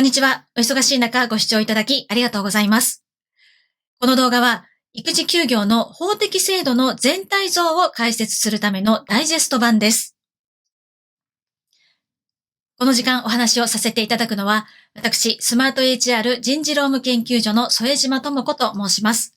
こんにちは。お忙しい中ご視聴いただきありがとうございます。この動画は育児休業の法的制度の全体像を解説するためのダイジェスト版です。この時間お話をさせていただくのは、私、スマート HR 人事労務研究所の副島智子と申します。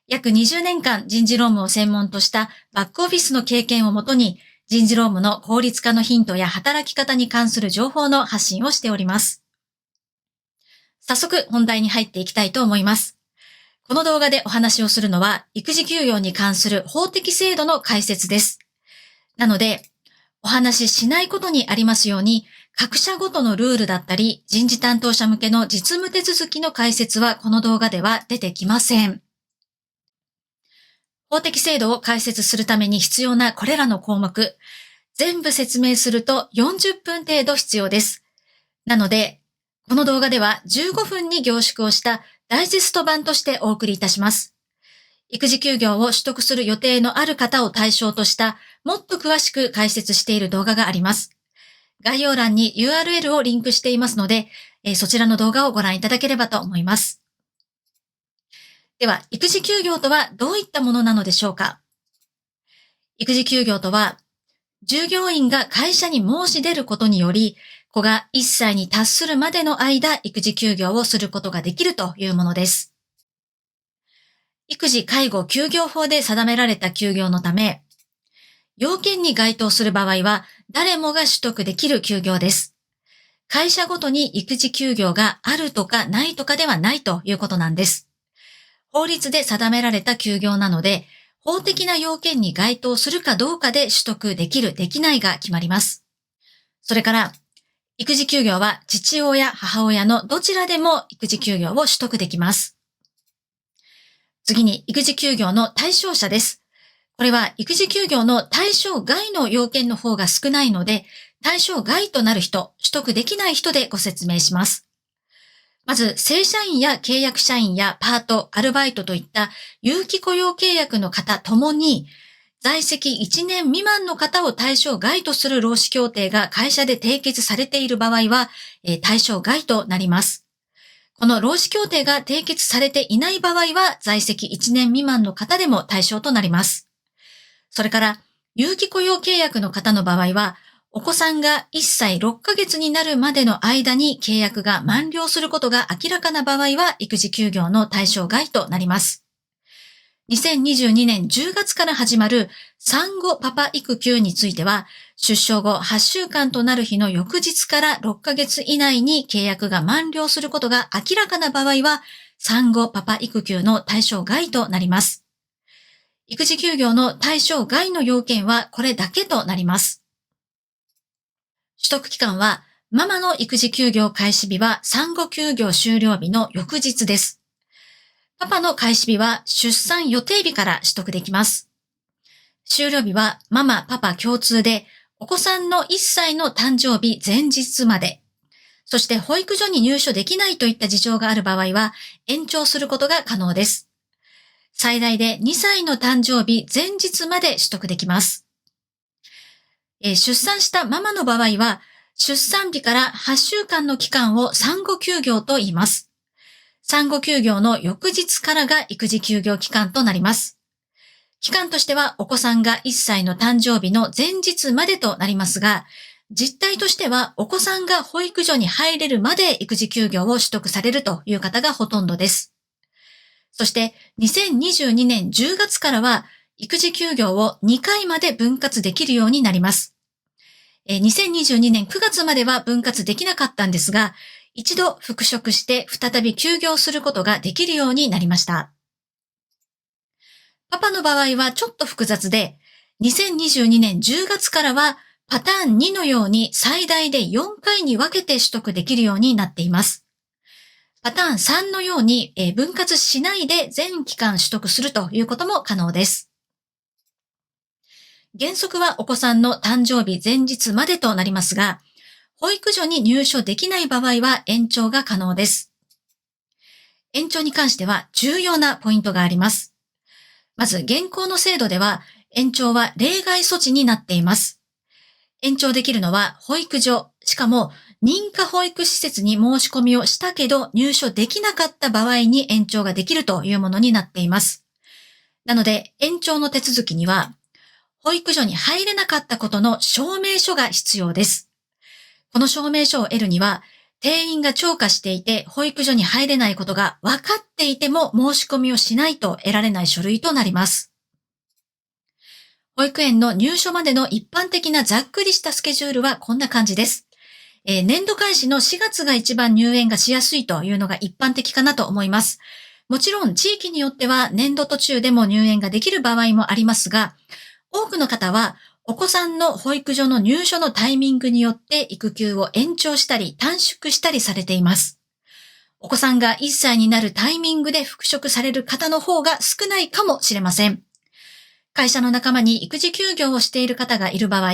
約20年間人事労務を専門としたバックオフィスの経験をもとに、人事労務の効率化のヒントや働き方に関する情報の発信をしております。早速本題に入っていきたいと思います。この動画でお話をするのは、育児休業に関する法的制度の解説です。なので、お話ししないことにありますように、各社ごとのルールだったり、人事担当者向けの実務手続きの解説はこの動画では出てきません。法的制度を解説するために必要なこれらの項目、全部説明すると40分程度必要です。なので、この動画では15分に凝縮をしたダイジェスト版としてお送りいたします。育児休業を取得する予定のある方を対象としたもっと詳しく解説している動画があります。概要欄に URL をリンクしていますので、そちらの動画をご覧いただければと思います。では、育児休業とはどういったものなのでしょうか。育児休業とは、従業員が会社に申し出ることにより、子が1歳に達するまでの間、育児休業をすることができるというものです。育児介護休業法で定められた休業のため、要件に該当する場合は、誰もが取得できる休業です。会社ごとに育児休業があるとかないとかではないということなんです。法律で定められた休業なので、法的な要件に該当するかどうかで取得できる、できないが決まります。それから、育児休業は父親、母親のどちらでも育児休業を取得できます。次に育児休業の対象者です。これは育児休業の対象外の要件の方が少ないので、対象外となる人、取得できない人でご説明します。まず、正社員や契約社員やパート、アルバイトといった有期雇用契約の方ともに、在籍1年未満の方を対象外とする労使協定が会社で締結されている場合は、対象外となります。この労使協定が締結されていない場合は、在籍1年未満の方でも対象となります。それから、有期雇用契約の方の場合は、お子さんが1歳6ヶ月になるまでの間に契約が満了することが明らかな場合は、育児休業の対象外となります。2022年10月から始まる産後パパ育休については、出生後8週間となる日の翌日から6ヶ月以内に契約が満了することが明らかな場合は、産後パパ育休の対象外となります。育児休業の対象外の要件はこれだけとなります。取得期間は、ママの育児休業開始日は産後休業終了日の翌日です。パパの開始日は出産予定日から取得できます。終了日はママ、パパ共通で、お子さんの1歳の誕生日前日まで、そして保育所に入所できないといった事情がある場合は延長することが可能です。最大で2歳の誕生日前日まで取得できます。出産したママの場合は、出産日から8週間の期間を産後休業と言います。産後休業の翌日からが育児休業期間となります。期間としてはお子さんが1歳の誕生日の前日までとなりますが、実態としてはお子さんが保育所に入れるまで育児休業を取得されるという方がほとんどです。そして2022年10月からは育児休業を2回まで分割できるようになります。2022年9月までは分割できなかったんですが、一度復職して再び休業することができるようになりました。パパの場合はちょっと複雑で、2022年10月からはパターン2のように最大で4回に分けて取得できるようになっています。パターン3のように分割しないで全期間取得するということも可能です。原則はお子さんの誕生日前日までとなりますが、保育所に入所できない場合は延長が可能です。延長に関しては重要なポイントがあります。まず現行の制度では延長は例外措置になっています。延長できるのは保育所、しかも認可保育施設に申し込みをしたけど入所できなかった場合に延長ができるというものになっています。なので、延長の手続きには、保育所に入れなかったことの証明書が必要です。この証明書を得るには、定員が超過していて保育所に入れないことが分かっていても申し込みをしないと得られない書類となります。保育園の入所までの一般的なざっくりしたスケジュールはこんな感じです。年度開始の4月が一番入園がしやすいというのが一般的かなと思います。もちろん地域によっては年度途中でも入園ができる場合もありますが、多くの方はお子さんの保育所の入所のタイミングによって育休を延長したり短縮したりされています。お子さんが1歳になるタイミングで復職される方の方が少ないかもしれません。会社の仲間に育児休業をしている方がいる場合、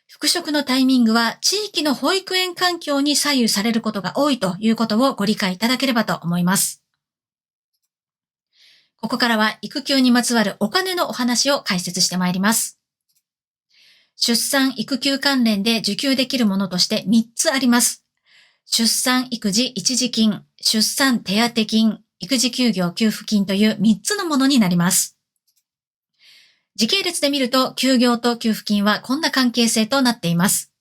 復職のタイミングは地域の保育園環境に左右されることが多いということをご理解いただければと思います。ここからは育休にまつわるお金のお話を解説してまいります。出産育休関連で受給できるものとして3つあります。出産育児一時金、出産手当金、育児休業給付金という3つのものになります。時系列で見ると休業と給付金はこんな関係性となっています。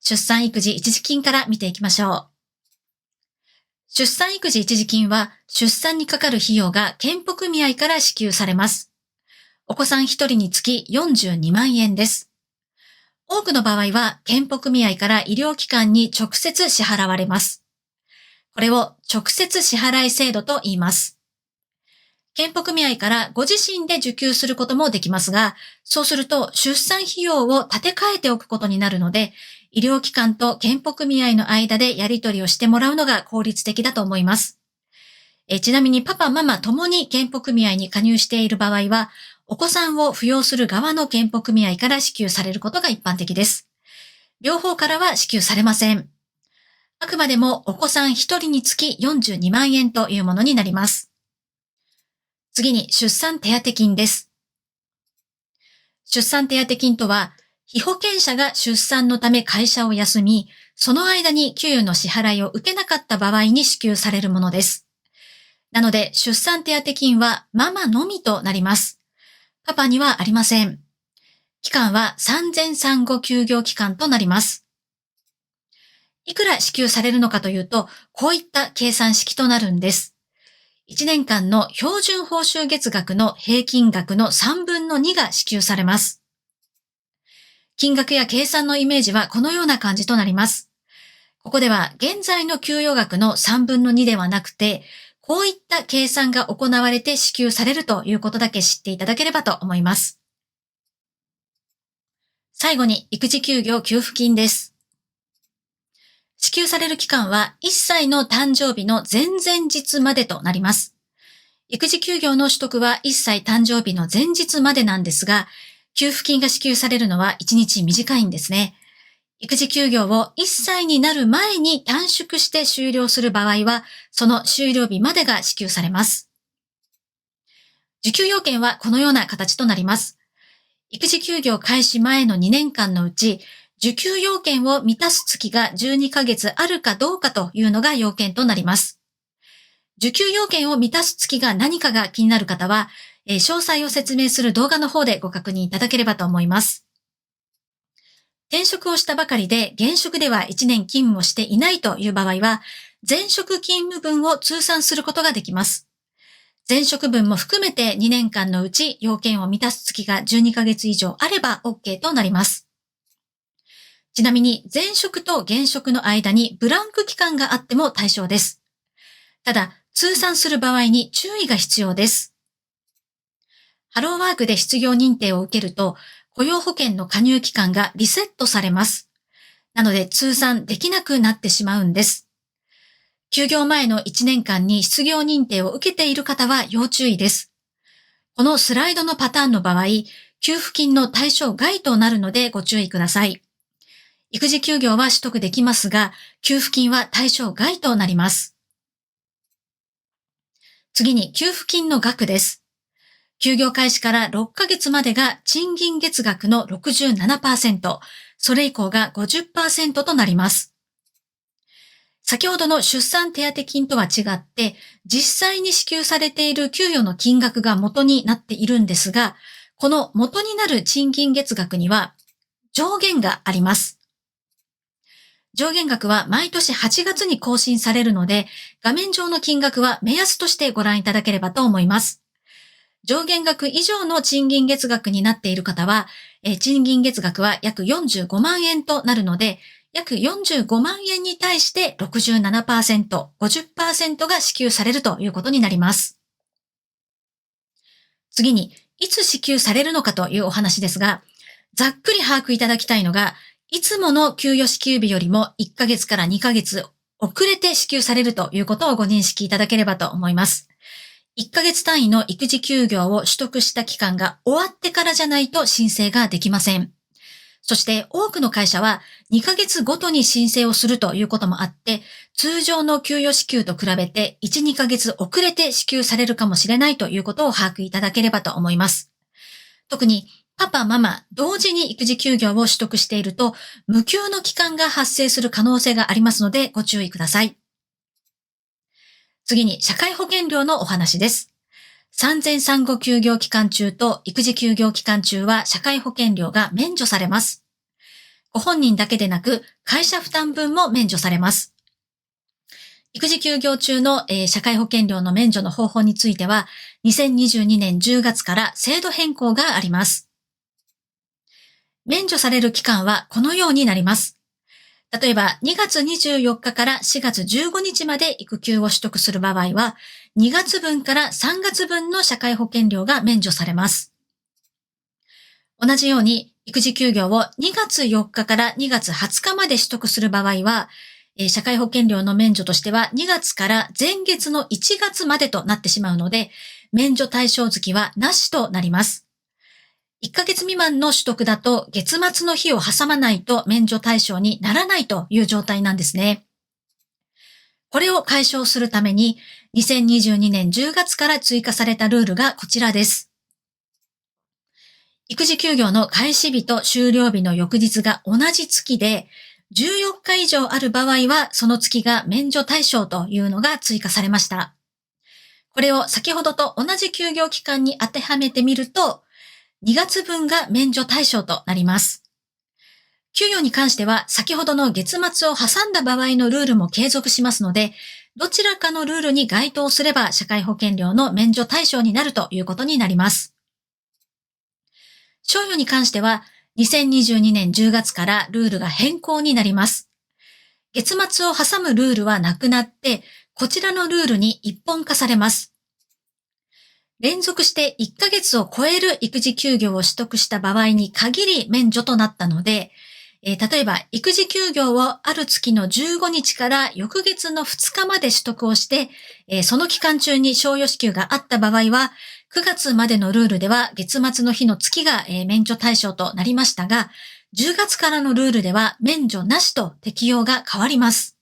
出産育児一時金から見ていきましょう。出産育児一時金は出産にかかる費用が健保組合から支給されます。お子さん1人につき42万円です。多くの場合は健保組合から医療機関に直接支払われます。これを直接支払い制度と言います。健保組合からご自身で受給することもできますが、そうすると出産費用を立て替えておくことになるので、医療機関と健保組合の間でやり取りをしてもらうのが効率的だと思います。ちなみにパパ、ママともに健保組合に加入している場合は、お子さんを扶養する側の健保組合から支給されることが一般的です。両方からは支給されません。あくまでもお子さん1人につき42万円というものになります。次に出産手当金です。出産手当金とは、被保険者が出産のため会社を休み、その間に給与の支払いを受けなかった場合に支給されるものです。なので、出産手当金はママのみとなります。パパにはありません。期間は産前産後休業期間となります。いくら支給されるのかというと、こういった計算式となるんです。1年間の標準報酬月額の平均額の3分の2が支給されます。金額や計算のイメージはこのような感じとなります。ここでは現在の給与額の3分の2ではなくて、こういった計算が行われて支給されるということだけ知っていただければと思います。最後に育児休業給付金です。支給される期間は1歳の誕生日の前々日までとなります。育児休業の取得は1歳誕生日の前日までなんですが、給付金が支給されるのは1日短いんですね。育児休業を1歳になる前に短縮して終了する場合は、その終了日までが支給されます。受給要件はこのような形となります。育児休業開始前の2年間のうち、受給要件を満たす月が12ヶ月あるかどうかというのが要件となります。受給要件を満たす月が何かが気になる方は、詳細を説明する動画の方でご確認いただければと思います。転職をしたばかりで現職では1年勤務をしていないという場合は、前職勤務分を通算することができます。前職分も含めて2年間のうち要件を満たす月が12ヶ月以上あれば OK となります。ちなみに前職と現職の間にブランク期間があっても対象です。ただ、通算する場合に注意が必要です。ハローワークで失業認定を受けると、雇用保険の加入期間がリセットされます。なので通算できなくなってしまうんです。休業前の1年間に失業認定を受けている方は要注意です。このスライドのパターンの場合、給付金の対象外となるのでご注意ください。育児休業は取得できますが、給付金は対象外となります。次に給付金の額です。休業開始から6ヶ月までが賃金月額の 67%、それ以降が 50% となります。先ほどの出産手当金とは違って、実際に支給されている給与の金額が元になっているんですが、この元になる賃金月額には上限があります。上限額は毎年8月に更新されるので、画面上の金額は目安としてご覧いただければと思います。上限額以上の賃金月額になっている方は、賃金月額は約45万円となるので、約45万円に対して 67%、50% が支給されるということになります。次に、いつ支給されるのかというお話ですが、ざっくり把握いただきたいのが、いつもの給与支給日よりも1ヶ月から2ヶ月遅れて支給されるということをご認識いただければと思います。1ヶ月単位の育児休業を取得した期間が終わってからじゃないと申請ができません。そして多くの会社は2ヶ月ごとに申請をするということもあって、通常の給与支給と比べて1、2ヶ月遅れて支給されるかもしれないということを把握いただければと思います。特にパパ、ママ、同時に育児休業を取得していると、無給の期間が発生する可能性がありますのでご注意ください。次に社会保険料のお話です。産前産後休業期間中と育児休業期間中は社会保険料が免除されます。ご本人だけでなく会社負担分も免除されます。育児休業中の、社会保険料の免除の方法については、2022年10月から制度変更があります。免除される期間はこのようになります。例えば2月24日から4月15日まで育休を取得する場合は、2月分から3月分の社会保険料が免除されます。同じように育児休業を2月4日から2月20日まで取得する場合は、社会保険料の免除としては2月から前月の1月までとなってしまうので、免除対象月はなしとなります。1ヶ月未満の取得だと月末の日を挟まないと免除対象にならないという状態なんですね。これを解消するために2022年10月から追加されたルールがこちらです。育児休業の開始日と終了日の翌日が同じ月で14日以上ある場合はその月が免除対象というのが追加されました。これを先ほどと同じ休業期間に当てはめてみると2月分が免除対象となります。給与に関しては先ほどの月末を挟んだ場合のルールも継続しますので、どちらかのルールに該当すれば社会保険料の免除対象になるということになります。賞与に関しては2022年10月からルールが変更になります。月末を挟むルールはなくなって、こちらのルールに一本化されます。連続して1ヶ月を超える育児休業を取得した場合に限り免除となったので、例えば育児休業をある月の15日から翌月の2日まで取得をして、その期間中に賞与支給があった場合は、9月までのルールでは月末の日の月が免除対象となりましたが、10月からのルールでは免除なしと適用が変わります。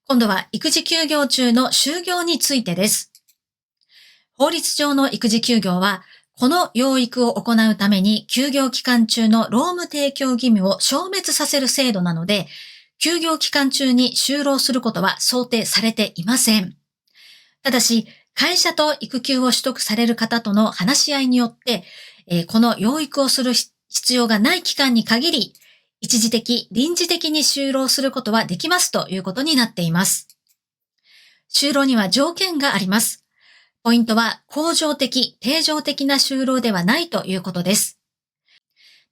今度は育児休業中の就業についてです。法律上の育児休業は、この養育を行うために休業期間中の労務提供義務を消滅させる制度なので、休業期間中に就労することは想定されていません。ただし、会社と育休を取得される方との話し合いによって、この養育をする必要がない期間に限り、一時的、臨時的に就労することはできますということになっています。就労には条件があります。ポイントは、恒常的、定常的な就労ではないということです。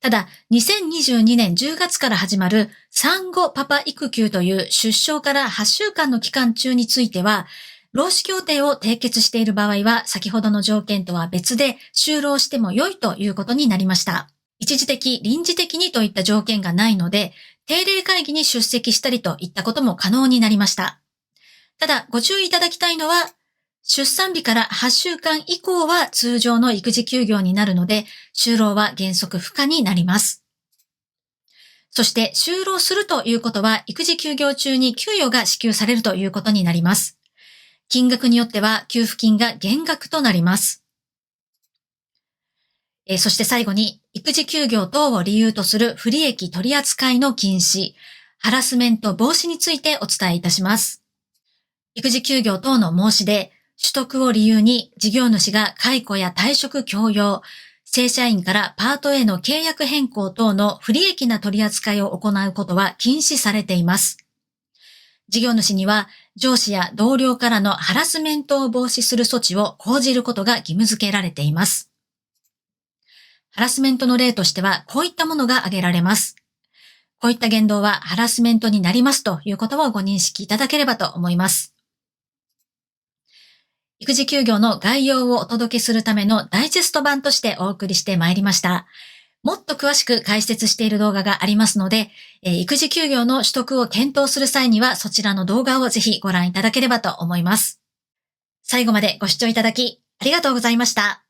ただ、2022年10月から始まる産後パパ育休という出生から8週間の期間中については、労使協定を締結している場合は、先ほどの条件とは別で就労しても良いということになりました。一時的、臨時的にといった条件がないので、定例会議に出席したりといったことも可能になりました。ただ、ご注意いただきたいのは、出産日から8週間以降は通常の育児休業になるので、就労は原則不可になります。そして、就労するということは、育児休業中に給与が支給されるということになります。金額によっては、給付金が減額となります。そして最後に、育児休業等を理由とする不利益取扱いの禁止、ハラスメント防止についてお伝えいたします。育児休業等の申し出、取得を理由に事業主が解雇や退職強要、正社員からパートへの契約変更等の不利益な取り扱いを行うことは禁止されています。事業主には上司や同僚からのハラスメントを防止する措置を講じることが義務付けられています。ハラスメントの例としてはこういったものが挙げられます。こういった言動はハラスメントになりますということをご認識いただければと思います。育児休業の概要をお届けするためのダイジェスト版としてお送りしてまいりました。もっと詳しく解説している動画がありますので、育児休業の取得を検討する際にはそちらの動画をぜひご覧いただければと思います。最後までご視聴いただきありがとうございました。